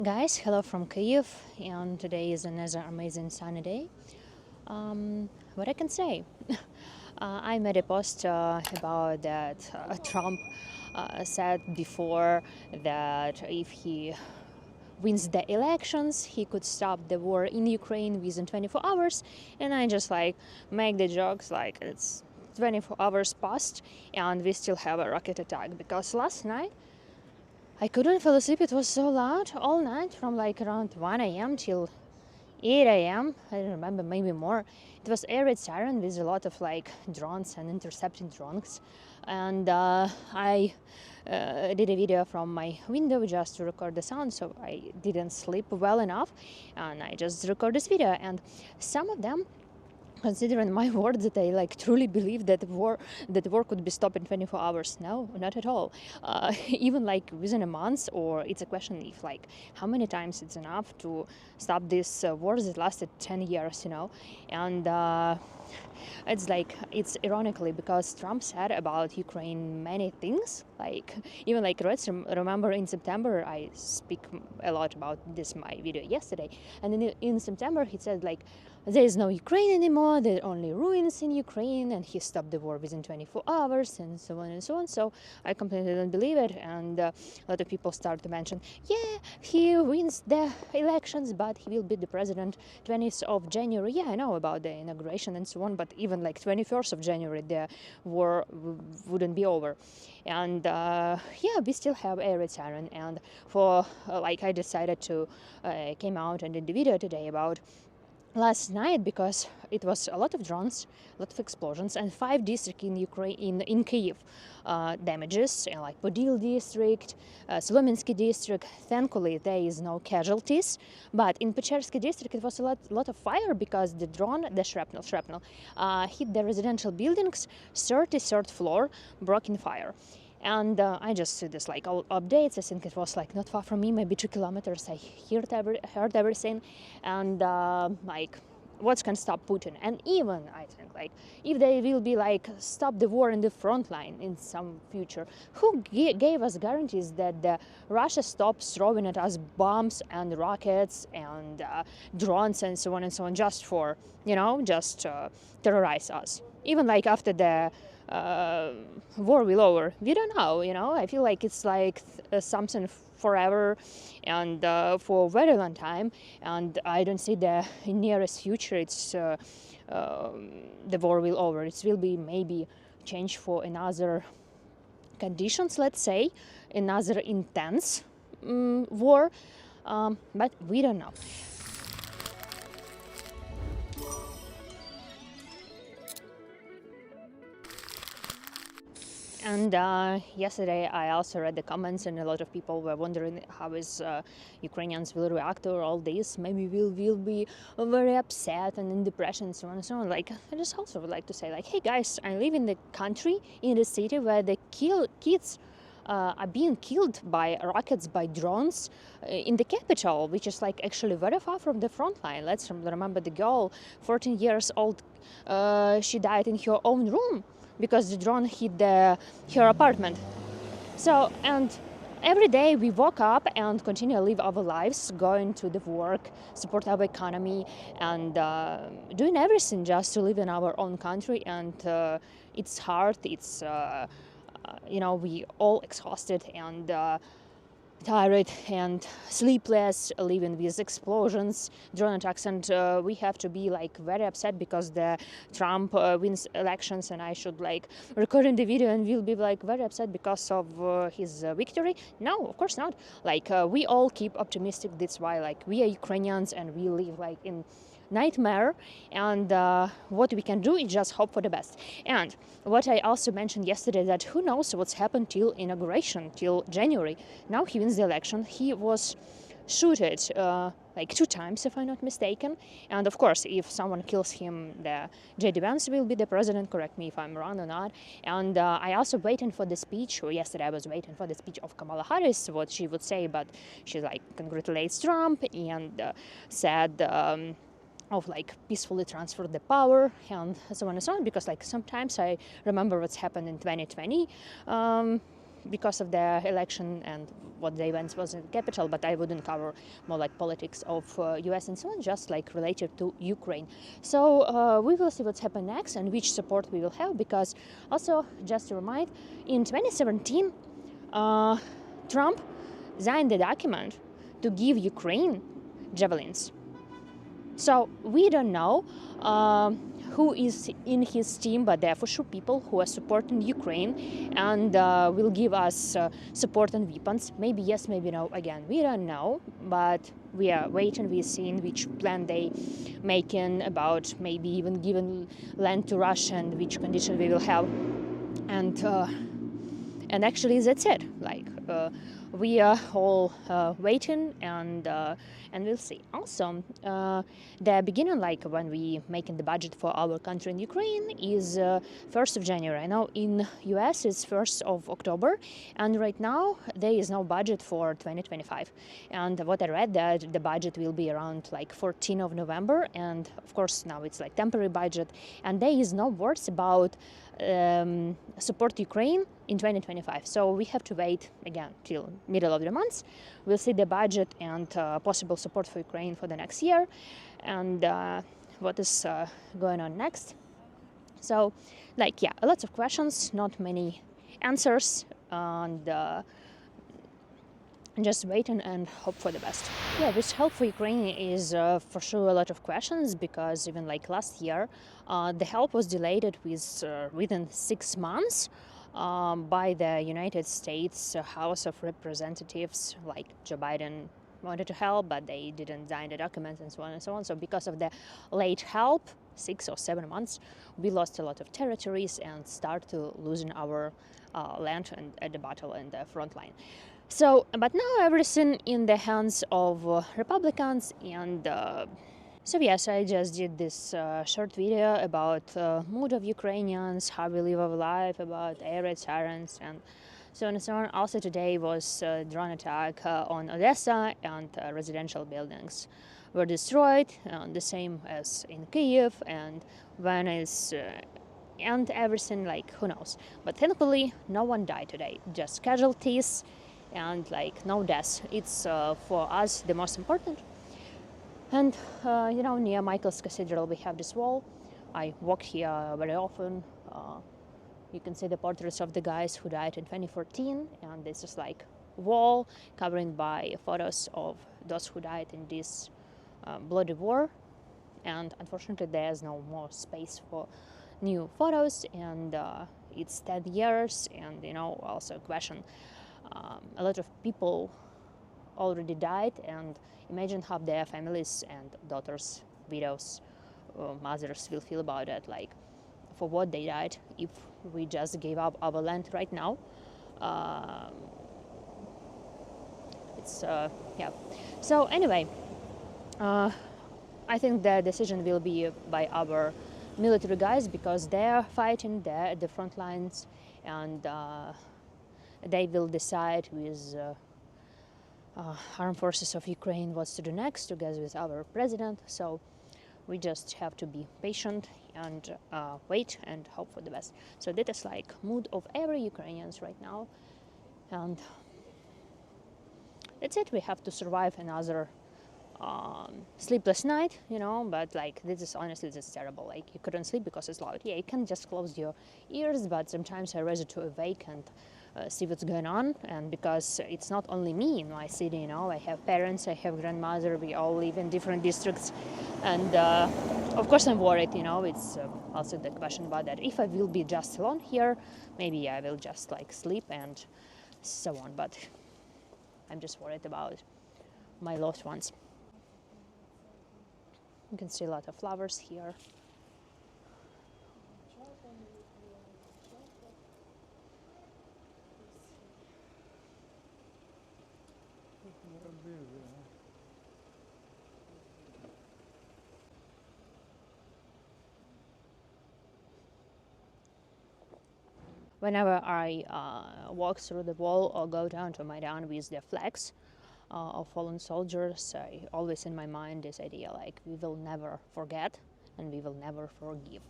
Guys, hello from Kyiv, and today is another amazing sunny day. What I can say, I made a post about that Trump said before that if he wins the elections, he could stop the war in Ukraine within 24 hours, and I just like make the jokes like it's 24 hours past and we still have a rocket attack because last night I couldn't fall asleep. It was so loud all night from like around 1 a.m. till 8 a.m. I don't remember, maybe more. It was air raid siren with a lot of like drones and intercepting drones. And I did a video from my window just to record the sound, so I didn't sleep well enough. And I just recorded this video. And some of them, considering my words, that I like truly believe that war could be stopped in 24 hours. No, not at all. Even like within a month, or it's a question if like how many times it's enough to stop this war that lasted 10 years, and it's ironically because Trump said about Ukraine many things, like even like remember in September I speak a lot about this my video yesterday, and in September he said like there is no Ukraine anymore, there are only ruins in Ukraine, and he stopped the war within 24 hours, and so on and so on. So I completely don't believe it, and a lot of people start to mention, yeah, he wins the elections, but he will be the president 20th of January. Yeah, I know about the inauguration and so on, but even like 21st of January, the war wouldn't be over. And yeah, we still have air raid siren, and for like I decided to came out and did the video today about last night because it was a lot of drones, a lot of explosions, and 5 districts in Ukraine, in Kyiv, damages, like Podil district, Slominsky district. Thankfully, there is no casualties, but in Pechersky district it was a lot of fire because the drone, the shrapnel, hit the residential buildings, 33rd floor, broke in fire. And I just see this like all updates. I think it was like not far from me, maybe 2 kilometers. I heard everything, and like what can stop Putin? And even I think like if they will be like stop the war in the front line in some future, who gave us guarantees that Russia stops throwing at us bombs and rockets and drones and so on just for just terrorize us? Even like after the war will over, we don't know. I feel like it's like something forever and for a very long time, and I don't see the nearest future it's the war will over. It will be maybe change for another conditions, let's say another intense war, but we don't know. And yesterday I also read the comments, and a lot of people were wondering how is Ukrainians will react to all this. Maybe we'll be very upset and in depression and so on and so on. Like I just also would like to say like, hey guys, I live in the country, in the city where the kids are being killed by rockets, by drones in the capital, which is like actually very far from the front line. Let's remember the girl, 14 years old, she died in her own room because the drone hit her apartment. So, and every day we woke up and continue to live our lives, going to the work, support our economy, and doing everything just to live in our own country. And it's hard, it's, we all exhausted and tired and sleepless, living with explosions, drone attacks, and we have to be like very upset because the Trump wins elections, and I should like record in the video and we'll be like very upset because of his victory. No, of course not. Like we all keep optimistic. That's why like we are Ukrainians and we live like in nightmare, and what we can do is just hope for the best. And what I also mentioned yesterday, that who knows what's happened till inauguration, till January. Now he wins the election. He was shooted like 2 times, if I'm not mistaken. And of course, if someone kills him, the J.D. Vance will be the president. Correct me if I'm wrong or not. And I also waiting for the speech. Yesterday I was waiting for the speech of Kamala Harris, what she would say, but she like congratulates Trump and said of like peacefully transfer the power and so on and so on, because like sometimes I remember what's happened in 2020. because of the election and what the events was in the capital, but I wouldn't cover more like politics of US and so on, just like related to Ukraine. So we will see what's happened next and which support we will have, because also, just to remind, in 2017, Trump signed the document to give Ukraine javelins. So we don't know who is in his team, but there are for sure people who are supporting Ukraine and will give us support and weapons. Maybe yes, maybe no. Again, we don't know, but we are waiting. We're seeing which plan they making about maybe even giving land to Russia and which condition we will have. And actually that's it. Like we are all waiting and we'll see. Also, the beginning, like when we making the budget for our country in Ukraine, is 1st of January. Now in US it's 1st of October, and right now there is no budget for 2025. And what I read, that the budget will be around like 14th of November, and of course now it's like temporary budget, and there is no words about support Ukraine in 2025. So we have to wait again till middle of the month. We'll see the budget and possible support for Ukraine for the next year, and what is going on next. So, like, yeah, lots of questions, not many answers, and just waiting and hope for the best. Yeah, this help for Ukraine is for sure a lot of questions, because even like last year, the help was delayed within 6 months by the United States House of Representatives. Like Joe Biden wanted to help, but they didn't sign the documents and so on and so on. So because of the late help, 6 or 7 months, we lost a lot of territories and start to losing our land and at the battle in the front line. So, but now everything in the hands of Republicans, and so yes, I just did this short video about mood of Ukrainians, how we live our life, about air raid sirens, and so on and so on. Also today was a drone attack on Odessa, and residential buildings were destroyed, the same as in Kyiv and Venice. And everything, like, who knows. But thankfully no one died today, just casualties and like no deaths. It's for us the most important. And near Michael's Cathedral we have this wall. I walk here very often. You can see the portraits of the guys who died in 2014, and this is like wall covering by photos of those who died in this bloody war. And unfortunately there's no more space for new photos, and it's 10 years, and also a question. A lot of people already died, and imagine how their families and daughters, widows, mothers will feel about it, like for what they died if we just gave up our land right now. It's yeah. So anyway, I think the decision will be by our military guys, because they're fighting, they're at the front lines, and they will decide with armed forces of Ukraine what to do next, together with our president. So we just have to be patient and wait and hope for the best. So that is like mood of every Ukrainians right now, and that's it. We have to survive another sleepless night, but like this is terrible. Like you couldn't sleep because it's loud. Yeah, you can just close your ears, but sometimes I rather to awake and see what's going on. And because it's not only me in my city, I have parents, I have grandmother, we all live in different districts, and of course I'm worried. It's also the question about that. If I will be just alone here, maybe I will just like sleep and so on. But I'm just worried about my loved ones. You can see a lot of flowers here. Whenever I walk through the wall or go down to Maidan with the flags of fallen soldiers, I always in my mind this idea, like we will never forget and we will never forgive.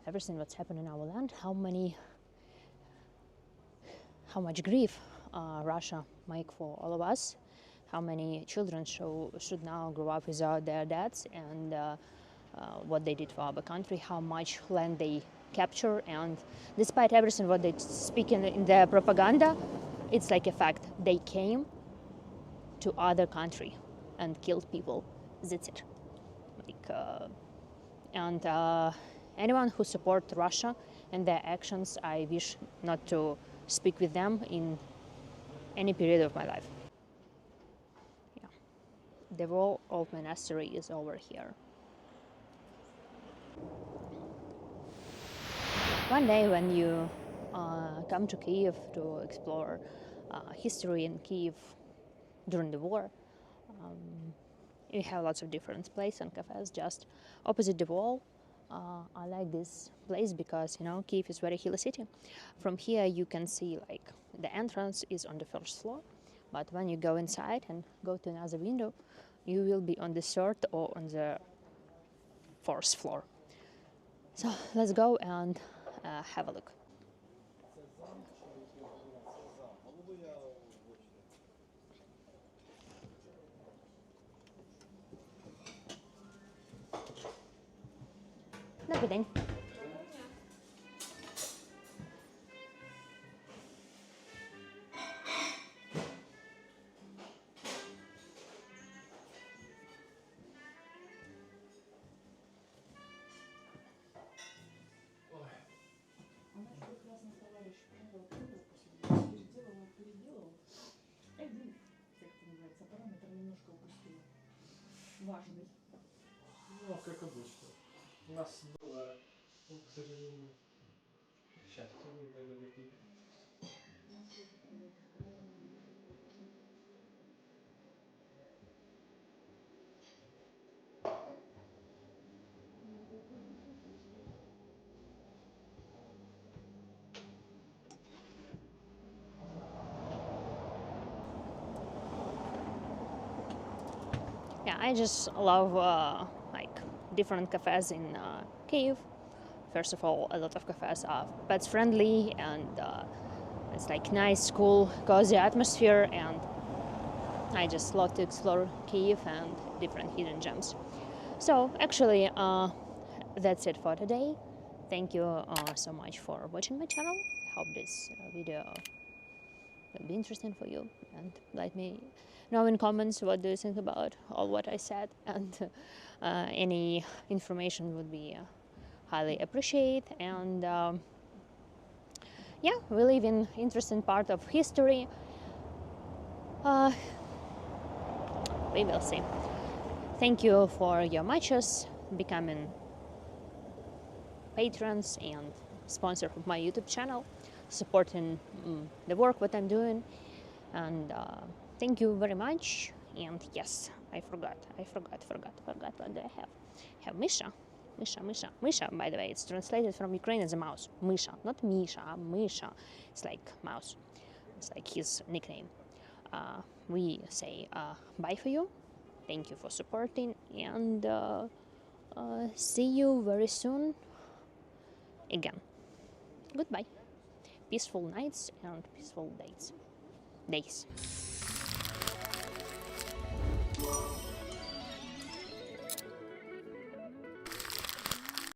Everything what's happened in our land, how how much grief Russia make for all of us, how many children should now grow up without their dads, and what they did for our country, how much land they capture, and despite everything what they speak in their propaganda, it's like a fact. They came to other country and killed people. That's it. And anyone who support Russia and their actions, I wish not to speak with them in any period of my life. Yeah. The wall of Monastery is over here. One day when you come to Kyiv to explore history in Kyiv during the war, you have lots of different places and cafes just opposite the wall. I like this place because, Kyiv is very hilly city. From here you can see the entrance is on the first floor, but when you go inside and go to another window, you will be on the third or on the fourth floor. So let's go and have a look. Добрий день. Важный. Ну, как обычно. У нас было, к сожалению. Сейчас, Yeah, I just love different cafes in Kyiv. First of all, a lot of cafes are pets friendly, and it's nice, cool, cozy atmosphere, and I just love to explore Kyiv and different hidden gems. So actually, that's it for today. Thank you so much for watching my channel. Hope this video will be interesting for you, and let me know in comments what do you think about all what I said, and any information would be highly appreciated. And yeah, we live in interesting part of history. We will see. Thank you for your matches, becoming patrons and sponsor of my YouTube channel, supporting the work what I'm doing, and thank you very much. And yes, I forgot what do I have? I have Misha. Misha, by the way, it's translated from Ukrainian as a mouse. Misha, not Misha, Misha. It's like mouse. It's like his nickname. We say bye for you. Thank you for supporting, and see you very soon again. Goodbye. Peaceful nights and peaceful days.